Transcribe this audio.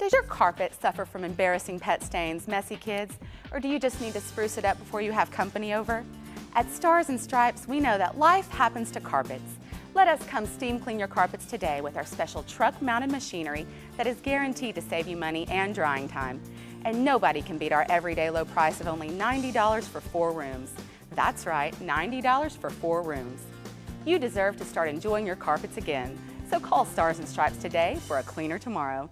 Does your carpet suffer from embarrassing pet stains, messy kids, or do you just need to spruce it up before you have company over? At Stars and Stripes, we know that life happens to carpets. Let us come steam clean your carpets today with our special truck-mounted machinery that is guaranteed to save you money and drying time. And nobody can beat our everyday low price of only $90 for 4 rooms. That's right, $90 for 4 rooms. You deserve to start enjoying your carpets again. So call Stars and Stripes today for a cleaner tomorrow.